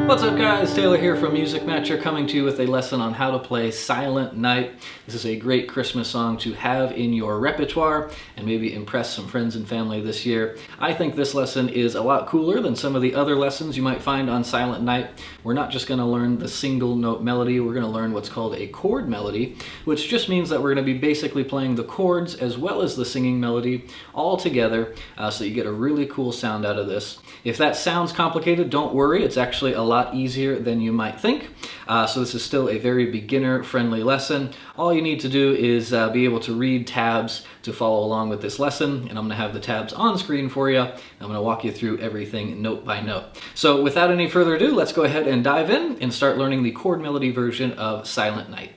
What's up guys, Taylor here from Music Matcher coming to you with a lesson on how to play Silent Night. This is a great Christmas song to have in your repertoire and maybe impress some friends and family this year. I think this lesson is a lot cooler than some of the other lessons you might find on Silent Night. We're not just going to learn the single note melody, we're going to learn what's called a chord melody, which just means that we're going to be basically playing the chords as well as the singing melody all together so you get a really cool sound out of this. If that sounds complicated, don't worry, it's actually a lot easier than you might think. So this is still a very beginner-friendly lesson. All you need to do is be able to read tabs to follow along with this lesson, and I'm going to have the tabs on screen for you. I'm going to walk you through everything note by note. So without any further ado, let's go ahead and dive in and start learning the chord melody version of Silent Night.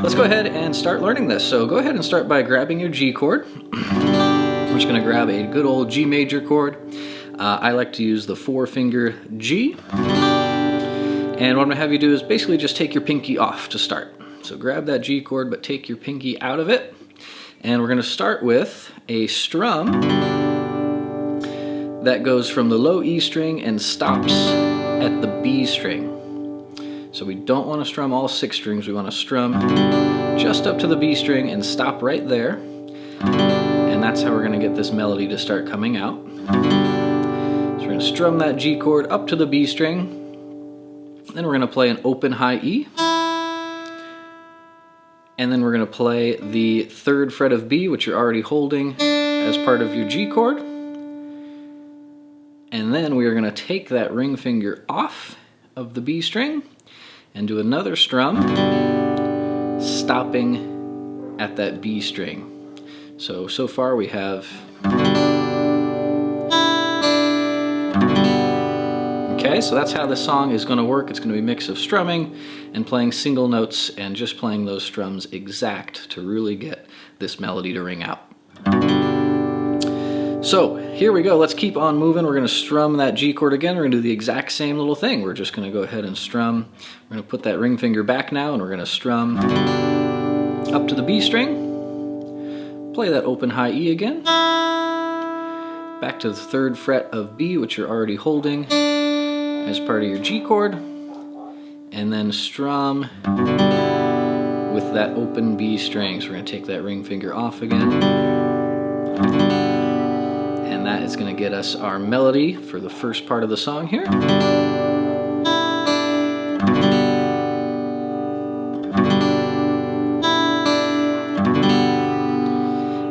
Let's go ahead and start learning this. So go ahead and start by grabbing your G chord. We're just going to grab a good old G major chord. I like to use the 4-finger G. And what I'm going to have you do is basically just take your pinky off to start. So grab that G chord, but take your pinky out of it. And we're going to start with a strum that goes from the low E string and stops at the B string. So we don't want to strum all 6 strings, we want to strum just up to the B string and stop right there. And that's how we're going to get this melody to start coming out. So we're going to strum that G chord up to the B string. Then we're going to play an open high E. And then we're going to play the 3rd fret of B, which you're already holding as part of your G chord. And then we are going to take that ring finger off of the B string and do another strum, stopping at that B string. So far we have... Okay, so that's how this song is going to work. It's going to be a mix of strumming and playing single notes and just playing those strums exact to really get this melody to ring out. So here we go, let's keep on moving. We're going to strum that G chord again. We're going to do the exact same little thing. We're just going to go ahead and strum. We're going to put that ring finger back now and we're going to strum up to the B string. Play that open high E again. Back to the 3rd fret of B, which you're already holding as part of your G chord, and then strum with that open B string. So we're going to take that ring finger off again, and that is going to get us our melody for the first part of the song here.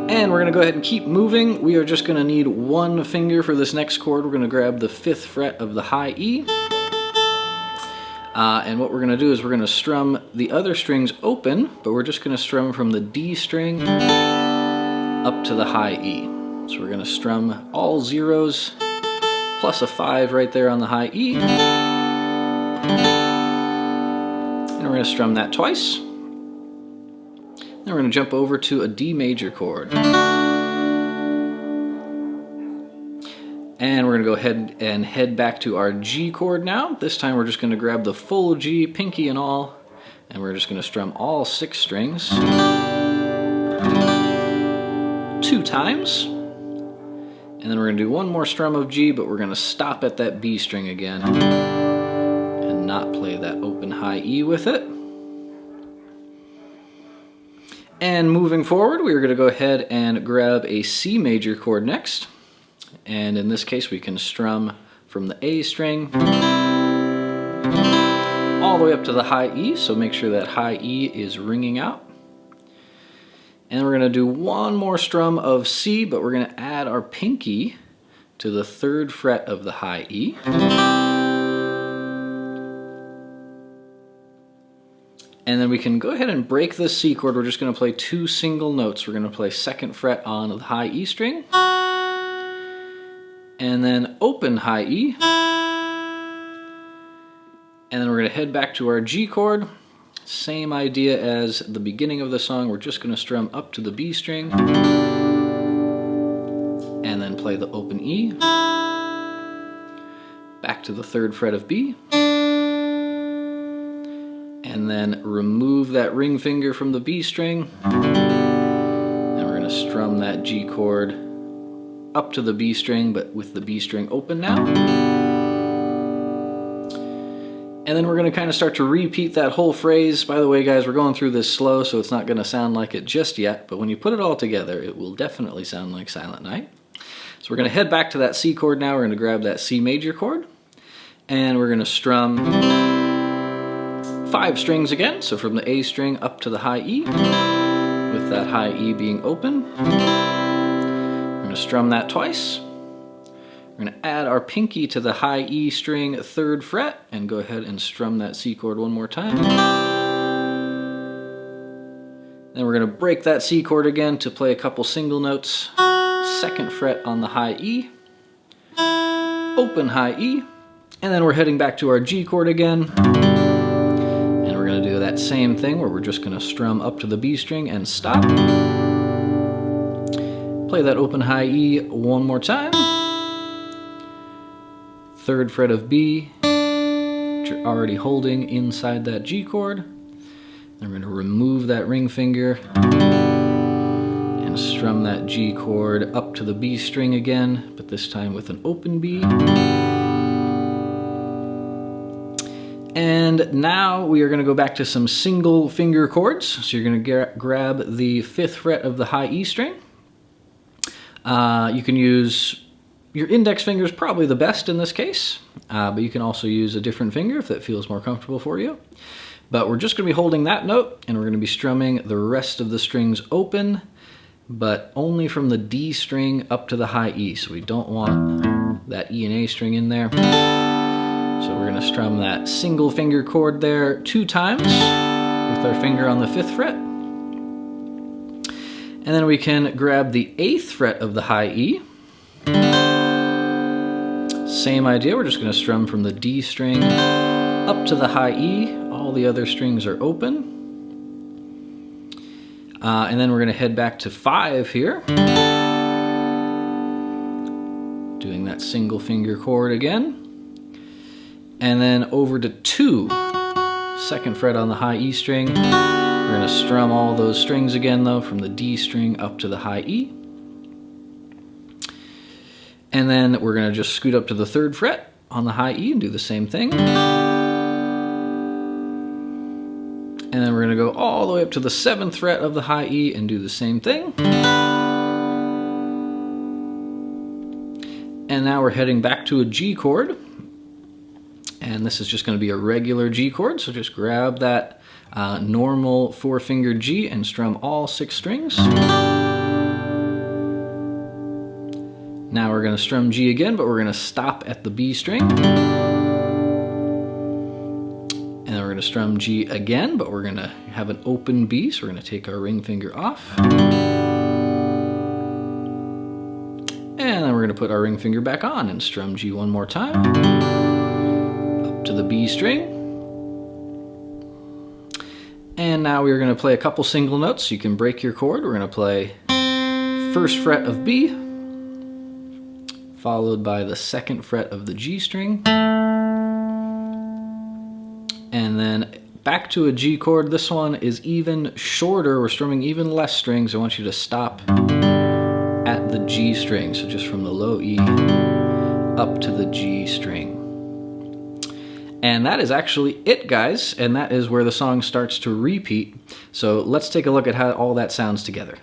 And we're going to go ahead and keep moving. We are just going to need 1 finger for this next chord. We're going to grab the 5th fret of the high E. And what we're going to do is we're going to strum the other strings open, but we're just going to strum from the D string up to the high E. So we're going to strum all zeros plus a 5 right there on the high E. And we're going to strum that twice. Then we're going to jump over to a D major chord. And we're going to go ahead and head back to our G chord now. This time we're just going to grab the full G, pinky and all, and we're just going to strum all 6 strings 2 times. And then we're going to do 1 more strum of G, but we're going to stop at that B string again and not play that open high E with it. And moving forward, we're going to go ahead and grab a C major chord next. And in this case, we can strum from the A string all the way up to the high E, so make sure that high E is ringing out. And we're going to do 1 more strum of C, but we're going to add our pinky to the 3rd fret of the high E. And then we can go ahead and break this C chord. We're just going to play 2 single notes. We're going to play 2nd fret on the high E string, and then open high E. And then we're going to head back to our G chord. Same idea as the beginning of the song. We're just going to strum up to the B string, and then play the open E. Back to the 3rd fret of B. And then remove that ring finger from the B string. And we're going to strum that G chord up to the B string, but with the B string open now. And then we're going to kind of start to repeat that whole phrase. By the way, guys, we're going through this slow, so it's not going to sound like it just yet, but when you put it all together, it will definitely sound like Silent Night. So we're going to head back to that C chord now. We're going to grab that C major chord, and we're going to strum 5 strings again. So from the A string up to the high E, with that high E being open. We're going to strum that twice. We're going to add our pinky to the high E string 3rd fret and go ahead and strum that C chord one more time. Then we're going to break that C chord again to play a couple single notes. 2nd fret on the high E, open high E, and then we're heading back to our G chord again. And we're going to do that same thing where we're just going to strum up to the B string and stop. Play that open high E one more time. 3rd fret of B, which you're already holding inside that G chord. Then we're going to remove that ring finger and strum that G chord up to the B string again, but this time with an open B. And now we are going to go back to some single finger chords. So you're going to grab the 5th fret of the high E string. You can use your index finger is probably the best in this case, but you can also use a different finger if that feels more comfortable for you. But we're just going to be holding that note, and we're going to be strumming the rest of the strings open, but only from the D string up to the high E. So we don't want that E and A string in there. So we're going to strum that single finger chord there 2 times with our finger on the 5th fret. And then we can grab the 8th fret of the high E. Same idea, we're just going to strum from the D string up to the high E. All the other strings are open. And then we're going to head back to 5 here. Doing that single finger chord again. And then over to 2, 2nd fret on the high E string. We're going to strum all those strings again though, from the D string up to the high E. And then we're going to just scoot up to the 3rd fret on the high E and do the same thing. And then we're going to go all the way up to the 7th fret of the high E and do the same thing. And now we're heading back to a G chord. And this is just going to be a regular G chord, so just grab that normal 4-finger G and strum all 6 strings. Now we're going to strum G again, but we're going to stop at the B string. And then we're going to strum G again, but we're going to have an open B, so we're going to take our ring finger off. And then we're going to put our ring finger back on and strum G one more time. Up to the B string. And now we're going to play a couple single notes, so you can break your chord. We're going to play 1st fret of B, followed by the 2nd fret of the G string. And then back to a G chord. This one is even shorter. We're strumming even less strings. I want you to stop at the G string. So just from the low E up to the G string. And that is actually it, guys. And that is where the song starts to repeat. So let's take a look at how all that sounds together.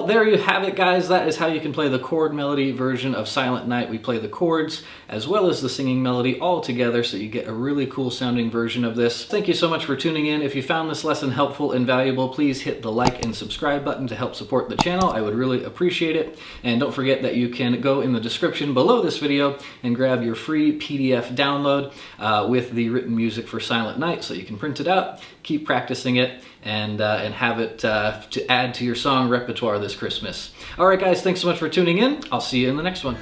Well, there you have it, guys. That is how you can play the chord melody version of Silent Night. We play the chords as well as the singing melody all together, so you get a really cool sounding version of this. Thank you so much for tuning in. If you found this lesson helpful and valuable, please hit the like and subscribe button to help support the channel. I would really appreciate it. And don't forget that you can go in the description below this video and grab your free PDF download with the written music for Silent Night, so you can print it out, keep practicing it, and have it to add to your song repertoire this Christmas. All right, guys, thanks so much for tuning in. I'll see you in the next one.